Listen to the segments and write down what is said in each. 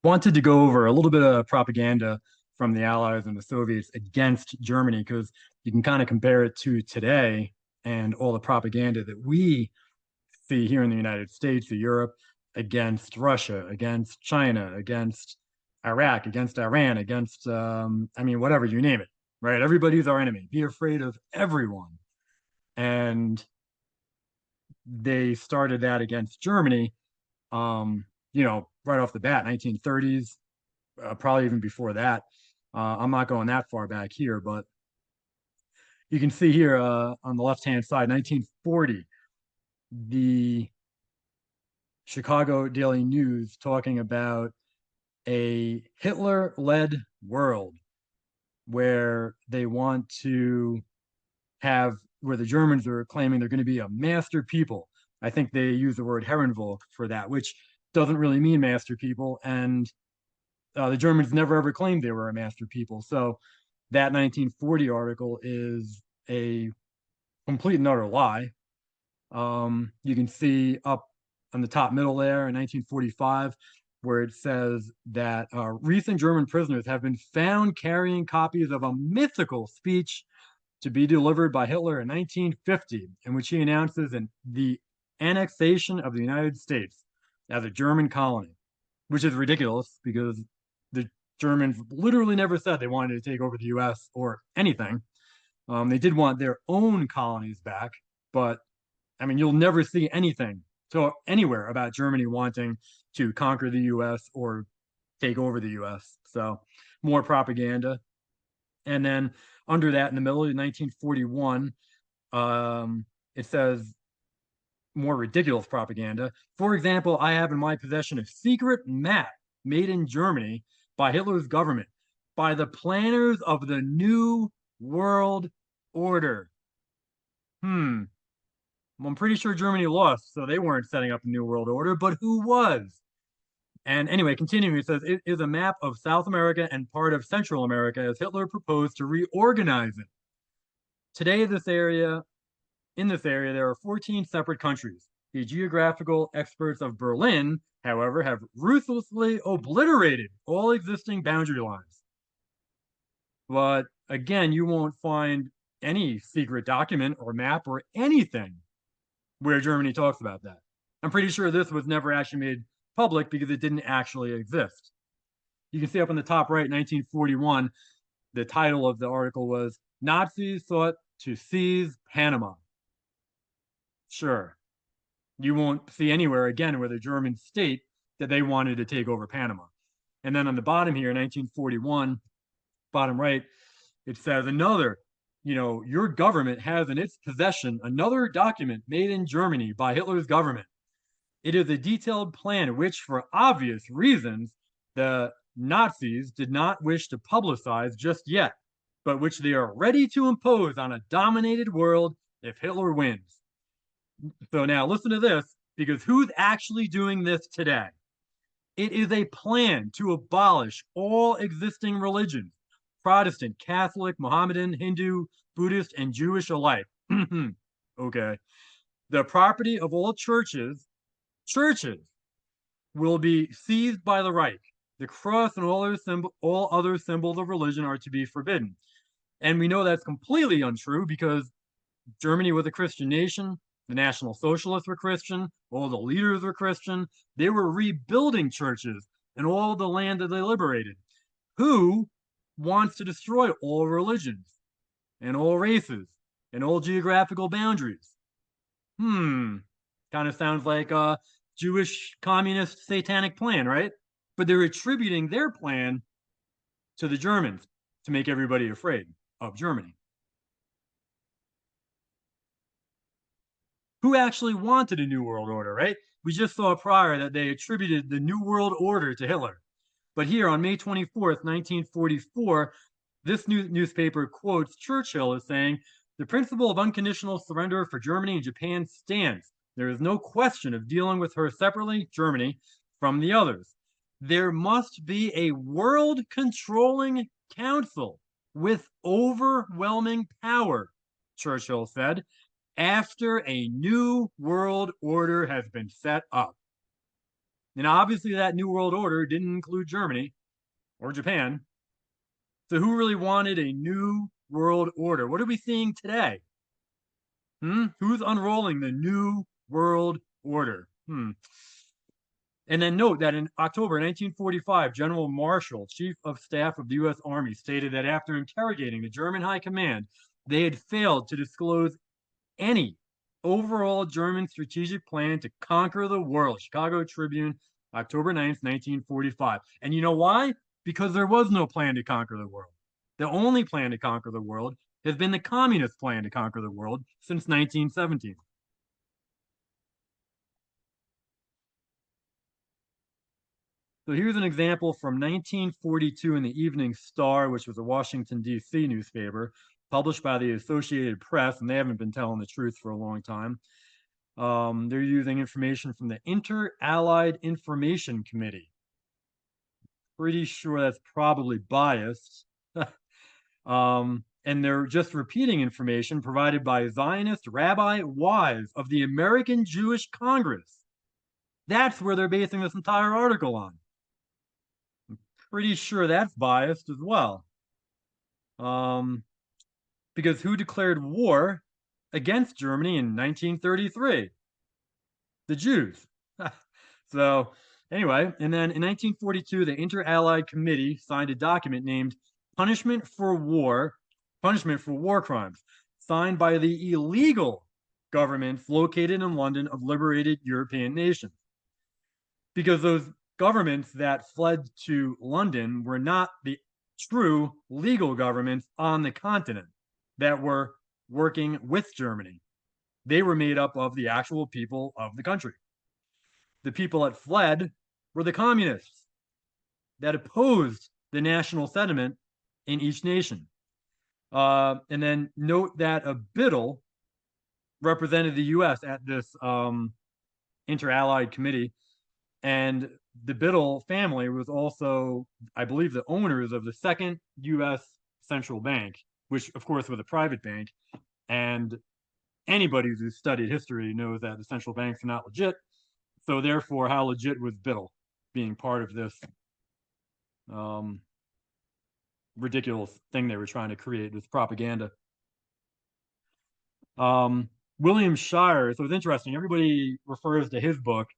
Wanted to go over a little bit of propaganda from the Allies and the Soviets against Germany because you can kind of compare it to today and all the propaganda that we see here in the United States, or Europe, against Russia, against China, against Iraq, against Iran, against, I mean, whatever, you name it, right? Everybody's our enemy. Be afraid of everyone. And they started that against Germany, um, right off the bat, 1930s, probably even before that. I'm not going that far back here, but you can see here on the left-hand side, 1940, the Chicago Daily News talking about a Hitler-led world where they want to have, where the Germans are claiming they're going to be a master people. I think they use the word Herrenvolk for that, which doesn't really mean master people. And the Germans never ever claimed they were a master people. So that 1940 article is a complete and utter lie. You can see up on the top middle there in 1945, where it says that recent German prisoners have been found carrying copies of a mythical speech to be delivered by Hitler in 1950, in which he announces the annexation of the United States as a German colony, which is ridiculous because the Germans literally never said they wanted to take over the US or anything. They did want their own colonies back, but I mean, you'll never see anything so anywhere about Germany wanting to conquer the US or take over the US. So more propaganda. And then under that, in the middle of 1941, it says more ridiculous propaganda. For example, I have in my possession a secret map made in Germany by Hitler's government, by the planners of the New World Order. Hmm. Well, I'm pretty sure Germany lost, so they weren't setting up a New World Order, but who was? And anyway, continuing, it says it is a map of South America and part of Central America as Hitler proposed to reorganize it. Today, in this area, there are 14 separate countries. The geographical experts of Berlin, however, have ruthlessly obliterated all existing boundary lines. But again, you won't find any secret document or map or anything where Germany talks about that. I'm pretty sure this was never actually made public because it didn't actually exist. You can see up on the top right, 1941, the title of the article was Nazis Sought to Seize Panama. Sure, you won't see anywhere again where the Germans state that they wanted to take over Panama. And then on the bottom here, 1941, bottom right, it says another, your government has in its possession another document made in Germany by Hitler's government. It is a detailed plan which, for obvious reasons, the Nazis did not wish to publicize just yet, but which they are ready to impose on a dominated world if Hitler wins. So now listen to this, because who's actually doing this today? It is a plan to abolish all existing religions, Protestant, Catholic, Mohammedan, Hindu, Buddhist, and Jewish alike. Okay. The property of all churches will be seized by the Reich. The cross and all other symbols of religion are to be forbidden. And we know that's completely untrue because Germany was a Christian nation. The National Socialists were Christian. All the leaders were Christian. They were rebuilding churches and all the land that they liberated. Who wants to destroy all religions and all races and all geographical boundaries? Kind of sounds like a Jewish communist satanic plan, right? But they're attributing their plan to the Germans to make everybody afraid of Germany. Who actually wanted a New World Order, right? We just saw prior that they attributed the New World Order to Hitler. But here on May 24th, 1944, this newspaper quotes Churchill as saying, the principle of unconditional surrender for Germany and Japan stands. There is no question of dealing with her separately, Germany, from the others. There must be a world controlling council with overwhelming power, Churchill said, after a new world order has been set up. And obviously that New World Order didn't include Germany or Japan. So who really wanted a new world order? What are we seeing today? Who's unrolling the new world order? And then note that in October 1945, General Marshall, Chief of Staff of the U.S. Army, stated that after interrogating the German High Command, they had failed to disclose any overall German strategic plan to conquer the world. Chicago Tribune, October 9th, 1945. And you know why? Because there was no plan to conquer the world. The only plan to conquer the world has been the communist plan to conquer the world since 1917. So here's an example from 1942 in the Evening Star, which was a Washington, D.C. newspaper, published by the Associated Press, and they haven't been telling the truth for a long time. They're using information from the Inter-Allied Information Committee. Pretty sure that's probably biased. And they're just repeating information provided by Zionist Rabbi Wise of the American Jewish Congress. That's where they're basing this entire article on. I'm pretty sure that's biased as well. Because who declared war against Germany in 1933? The Jews. So anyway, and then in 1942, the Inter-Allied Committee signed a document named Punishment for War Crimes, signed by the illegal governments located in London of liberated European nations. Because those governments that fled to London were not the true legal governments on the continent that were working with Germany. They were made up of the actual people of the country. The people that fled were the communists that opposed the national sentiment in each nation. And then note that a Biddle represented the U.S. at this Inter-Allied Committee, and the Biddle family was also, I believe, the owners of the second U.S. central bank, which, of course, was a private bank. And anybody who's studied history knows that the central banks are not legit. So therefore, how legit was Biddle being part of this ridiculous thing they were trying to create, this propaganda? William Shirer, so it's interesting. Everybody refers to his book,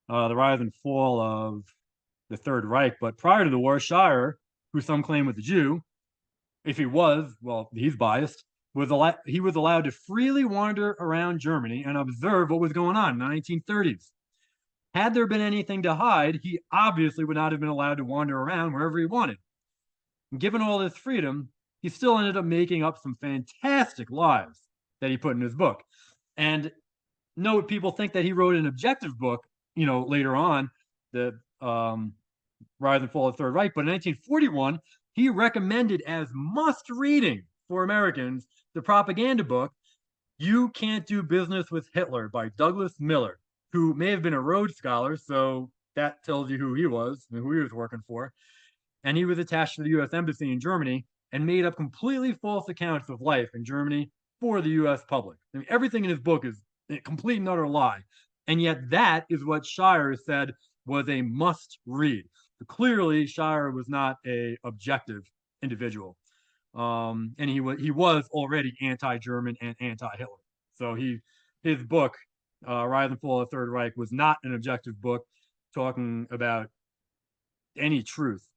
The Rise and Fall of the Third Reich. But prior to the war, Shirer, who some claim was a Jew, if he was, well, he's biased, he was allowed to freely wander around Germany and observe what was going on in the 1930s. Had there been anything to hide, he obviously would not have been allowed to wander around wherever he wanted. And given all this freedom, he still ended up making up some fantastic lies that he put in his book. And note, people think that he wrote an objective book, later on, the Rise and Fall of the Third Reich. But in 1941, he recommended as must reading for Americans the propaganda book, You Can't Do Business with Hitler by Douglas Miller, who may have been a Rhodes Scholar, so that tells you who he was and who he was working for. And he was attached to the U.S. Embassy in Germany and made up completely false accounts of life in Germany for the U.S. public. I mean, everything in his book is a complete and utter lie. And yet that is what Shirer said was a must read. So clearly, Shirer was not a objective individual. And he was already anti-German and anti-Hitler. So his book, Rise and Fall of the Third Reich, was not an objective book talking about any truth.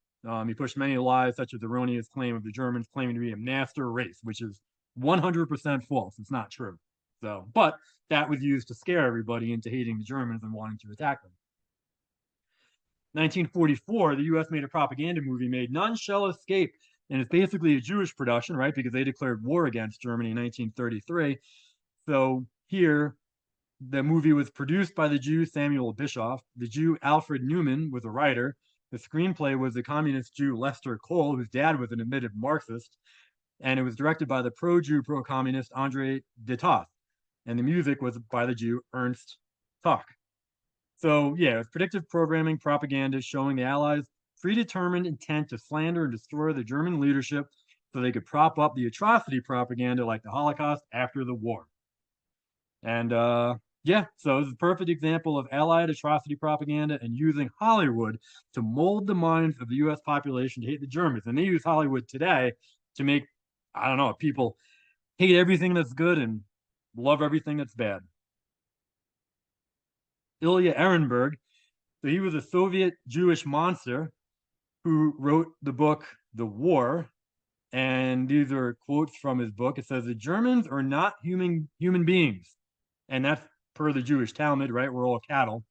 He pushed many lies, such as the erroneous claim of the Germans claiming to be a master race, which is 100% false. It's not true. So, but that was used to scare everybody into hating the Germans and wanting to attack them. 1944, the U.S. made a propaganda movie made None Shall Escape, and it's basically a Jewish production, right? Because they declared war against Germany in 1933. So here, the movie was produced by the Jew Samuel Bischoff. The Jew Alfred Newman was a writer. The screenplay was the communist Jew Lester Cole, whose dad was an admitted Marxist. And it was directed by the pro-Jew, pro-communist Andre de Toth. And the music was by the Jew Ernst Tuck. So yeah, it was predictive programming propaganda showing the Allies' predetermined intent to slander and destroy the German leadership so they could prop up the atrocity propaganda like the Holocaust after the war. And Yeah, so it's a perfect example of Allied atrocity propaganda and using Hollywood to mold the minds of the US population to hate the Germans. And they use Hollywood today to make, I don't know, people hate everything that's good and love everything that's bad. Ilya Ehrenberg, so he was a Soviet Jewish monster who wrote the book The War. And these are quotes from his book. It says, the Germans are not human beings. And that's per the Jewish Talmud, right? We're all cattle.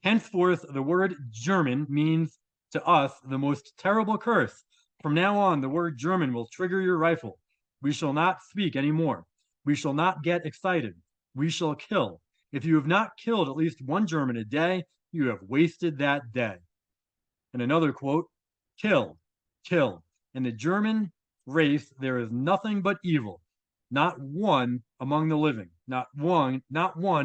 Henceforth, the word German means to us the most terrible curse. From now on, the word German will trigger your rifle. We shall not speak anymore. We shall not get excited. We shall kill. If you have not killed at least one German a day, you have wasted that day. And another quote, kill, kill. In the German race, there is nothing but evil. Not one among the living, not one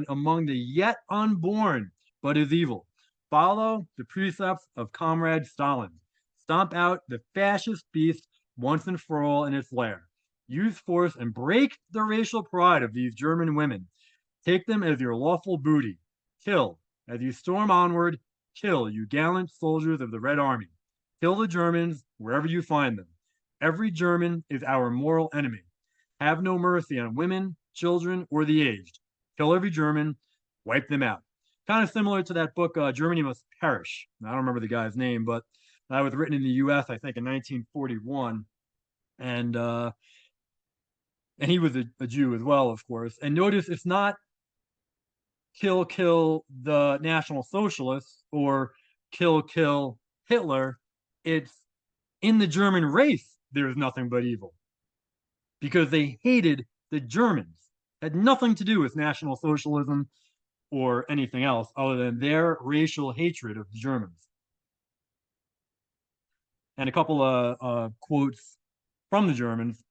among the yet unborn, but is evil. Follow the precepts of Comrade Stalin. Stomp out the fascist beast once and for all in its lair. Use force and break the racial pride of these German women. Take them as your lawful booty. Kill. As you storm onward, kill, you gallant soldiers of the Red Army. Kill the Germans wherever you find them. Every German is our moral enemy. Have no mercy on women, children, or the aged. Kill every German, wipe them out. Kind of similar to that book, Germany Must Perish. I don't remember the guy's name, but that was written in the U.S., I think, in 1941. And uh, and he was a Jew as well, of course. And notice it's not kill the National Socialists or kill Hitler. It's in the German race, there's nothing but evil because they hated the Germans. It had nothing to do with National Socialism or anything else other than their racial hatred of the Germans. And a couple of quotes from the Germans.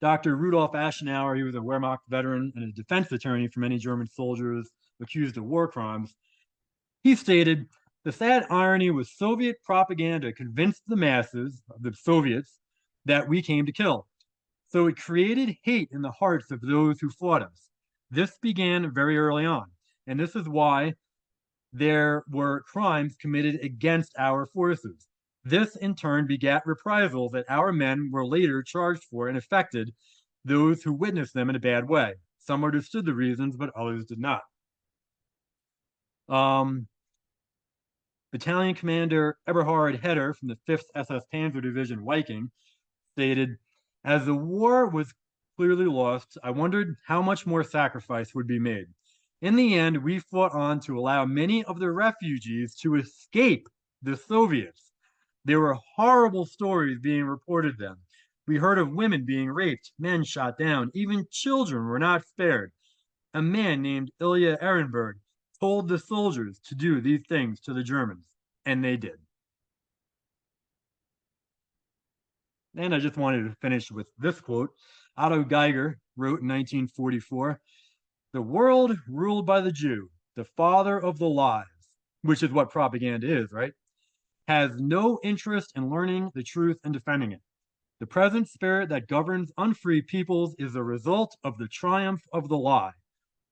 Dr. Rudolf Aschenauer, he was a Wehrmacht veteran and a defense attorney for many German soldiers accused of war crimes. He stated, the sad irony was Soviet propaganda convinced the masses, the Soviets, that we came to kill. So it created hate in the hearts of those who fought us. This began very early on, and this is why there were crimes committed against our forces. This in turn begat reprisals that our men were later charged for and affected those who witnessed them in a bad way. Some understood the reasons, but others did not. Um, Battalion Commander Eberhard Heder from the 5th SS Panzer Division Viking stated, as the war was clearly lost, I wondered how much more sacrifice would be made. In the end, we fought on to allow many of the refugees to escape the Soviets. There were horrible stories being reported then. We heard of women being raped, men shot down, even children were not spared. A man named Ilya Ehrenberg told the soldiers to do these things to the Germans, and they did. And I just wanted to finish with this quote. Otto Geiger wrote in 1944, the world ruled by the Jew, the father of the lies, which is what propaganda is, right? Has no interest in learning the truth and defending it. The present spirit that governs unfree peoples is the result of the triumph of the lie.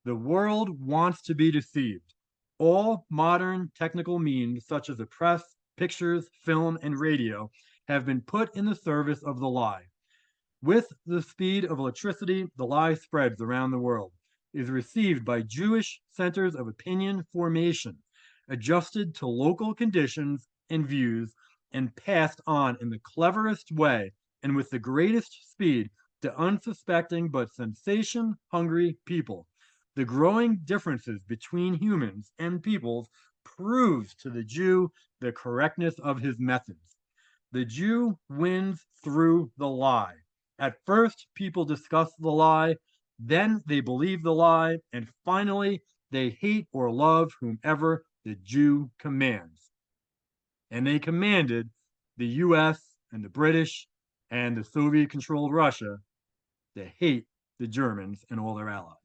The world wants to be deceived. All modern technical means, such as the press, pictures, film, and radio, have been put in the service of the lie. With the speed of electricity, the lie spreads around the world, is received by Jewish centers of opinion formation, adjusted to local conditions and views, and passed on in the cleverest way and with the greatest speed to unsuspecting but sensation-hungry people. The growing differences between humans and peoples proves to the Jew the correctness of his methods. The Jew wins through the lie. At first, people discuss the lie, then they believe the lie, and finally, they hate or love whomever the Jew commands. And they commanded the US and the British and the Soviet controlled Russia to hate the Germans and all their allies.